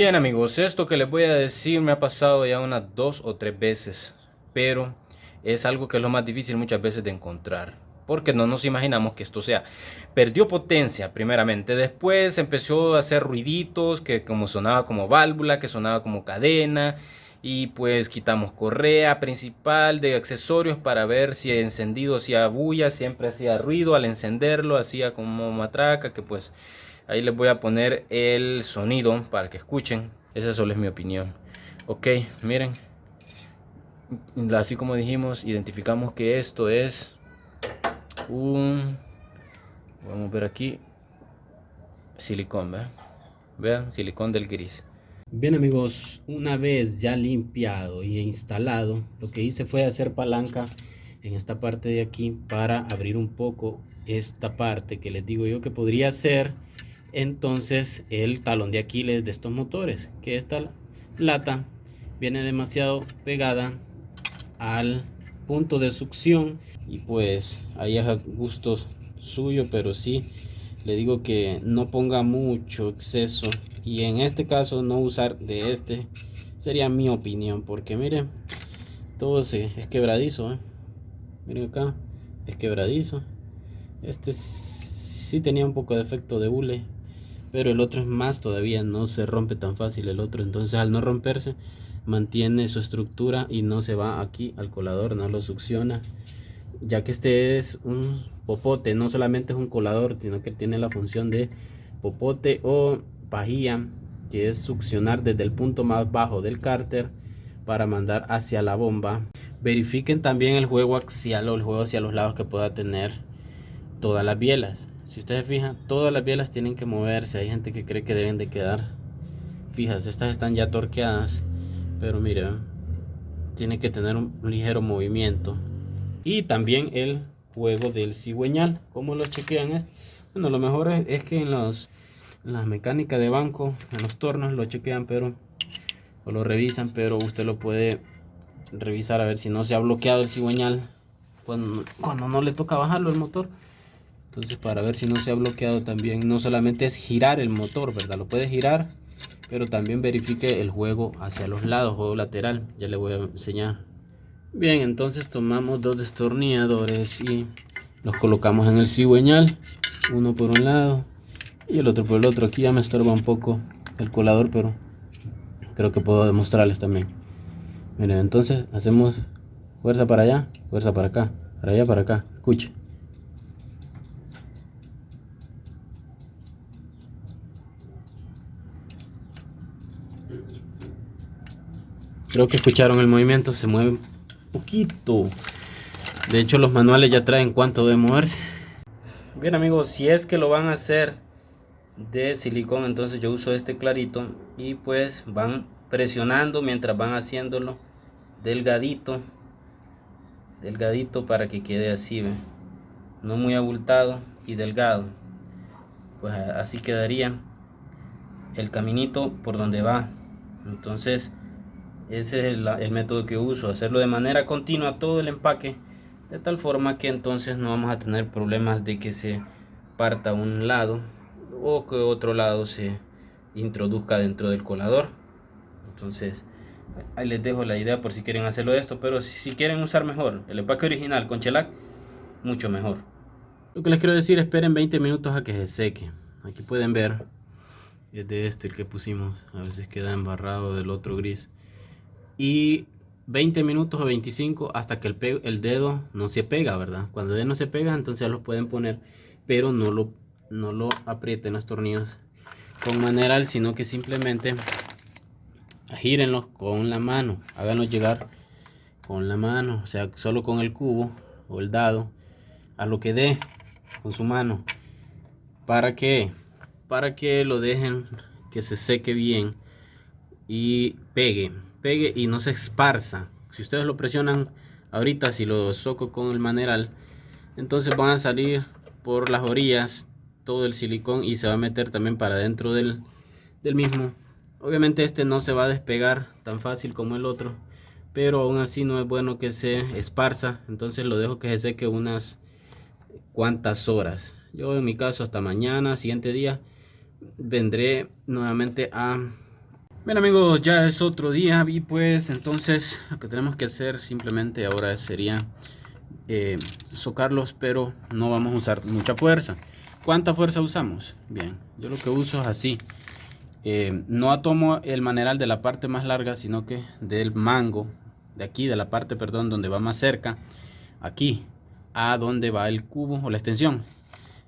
Bien amigos, esto que les voy a decir me ha pasado ya unas 2 o 3 veces, pero es algo que es lo más difícil muchas veces de encontrar, porque no nos imaginamos que esto sea. Perdió potencia primeramente, después empezó a hacer ruiditos, que como sonaba como válvula, que sonaba como cadena, y pues quitamos correa principal de accesorios para ver si encendido hacía bulla, siempre hacía ruido al encenderlo, hacía como matraca, que pues ahí les voy a poner el sonido para que escuchen. Esa solo es mi opinión. Ok, miren. Así como dijimos, identificamos que esto es un... Vamos a ver aquí. Silicón, ¿verdad? Vean, silicón del gris. Bien amigos, una vez ya limpiado y instalado, lo que hice fue hacer palanca en esta parte de aquí para abrir un poco esta parte que les digo yo que podría ser entonces el talón de Aquiles de estos motores, que esta lata viene demasiado pegada al punto de succión y pues ahí es a gusto suyo, pero sí le digo que no ponga mucho exceso y en este caso no usar de este sería mi opinión, porque miren, todo es quebradizo, miren acá, es quebradizo. Este sí tenía un poco de efecto de hule, pero el otro es más todavía, no se rompe tan fácil el otro, entonces al no romperse mantiene su estructura y no se va aquí al colador, no lo succiona, ya que este es un popote, no solamente es un colador, sino que tiene la función de popote o pajilla, que es succionar desde el punto más bajo del cárter para mandar hacia la bomba. Verifiquen también el juego axial o el juego hacia los lados que pueda tener todas las bielas. Si ustedes fijan, todas las bielas tienen que moverse. Hay gente que cree que deben de quedar fijas. Estas están ya torqueadas, pero miren, tiene que tener un ligero movimiento. Y también el juego del cigüeñal. ¿Cómo lo chequean? Bueno, lo mejor es que en las mecánicas de banco, en los tornos lo chequean, pero o lo revisan, pero usted lo puede revisar a ver si no se ha bloqueado el cigüeñal cuando no le toca bajarlo el motor. Entonces, para ver si no se ha bloqueado también, no solamente es girar el motor, ¿verdad? Lo puede girar, pero también verifique el juego hacia los lados, juego lateral. Ya le voy a enseñar. Bien, entonces tomamos dos destornilladores y los colocamos en el cigüeñal, uno por un lado y el otro por el otro. Aquí ya me estorba un poco el colador, pero creo que puedo demostrarles también. Miren, entonces hacemos fuerza para allá, fuerza para acá, para allá, para acá. Escuche. Creo que escucharon el movimiento, se mueve un poquito. De hecho, los manuales ya traen cuánto debe moverse. Bien amigos, si es que lo van a hacer de silicón, entonces yo uso este clarito y pues van presionando mientras van haciéndolo delgadito, delgadito para que quede así, ¿ve? No muy abultado y delgado. Pues así quedaría el caminito por donde va. Entonces ese es el método que uso, hacerlo de manera continua todo el empaque, de tal forma que entonces no vamos a tener problemas de que se parta un lado o que otro lado se introduzca dentro del colador. Entonces ahí les dejo la idea por si quieren hacerlo esto, pero si quieren usar mejor el empaque original con shellac, mucho mejor. Lo que les quiero decir, esperen 20 minutos a que se seque. Aquí pueden ver, es de este el que pusimos, a veces queda embarrado del otro gris. Y 20 minutos o 25 hasta que el dedo no se pega, ¿verdad? Cuando el dedo no se pega, entonces ya lo pueden poner, pero no lo aprieten los tornillos con maneral, sino que simplemente gírenlos con la mano, háganlos llegar con la mano, o sea, solo con el cubo o el dado, a lo que dé con su mano. ¿Para qué? Para que lo dejen que se seque bien y pegue y no se esparza. Si ustedes lo presionan ahorita, si lo soco con el maneral, entonces van a salir por las orillas todo el silicón y se va a meter también para dentro del mismo. Obviamente este no se va a despegar tan fácil como el otro, pero aún así no es bueno que se esparza, entonces lo dejo que se seque unas cuantas horas. Yo en mi caso hasta mañana, siguiente día, vendré nuevamente a Bien amigos, ya es otro día y pues entonces lo que tenemos que hacer simplemente ahora sería socarlos, pero no vamos a usar mucha fuerza. ¿Cuánta fuerza usamos? Bien, yo lo que uso es así. No tomo el maneral de la parte más larga, sino que del mango, de aquí, de la parte, perdón, donde va más cerca, aquí, a donde va el cubo o la extensión.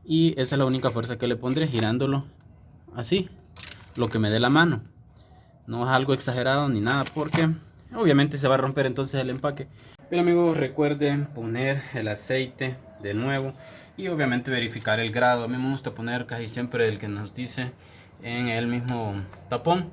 Y esa es la única fuerza que le pondré, girándolo así, lo que me dé la mano. No es algo exagerado ni nada, porque obviamente se va a romper entonces el empaque. Pero amigos, recuerden poner el aceite de nuevo y obviamente verificar el grado. A mí me gusta poner casi siempre el que nos dice en el mismo tapón,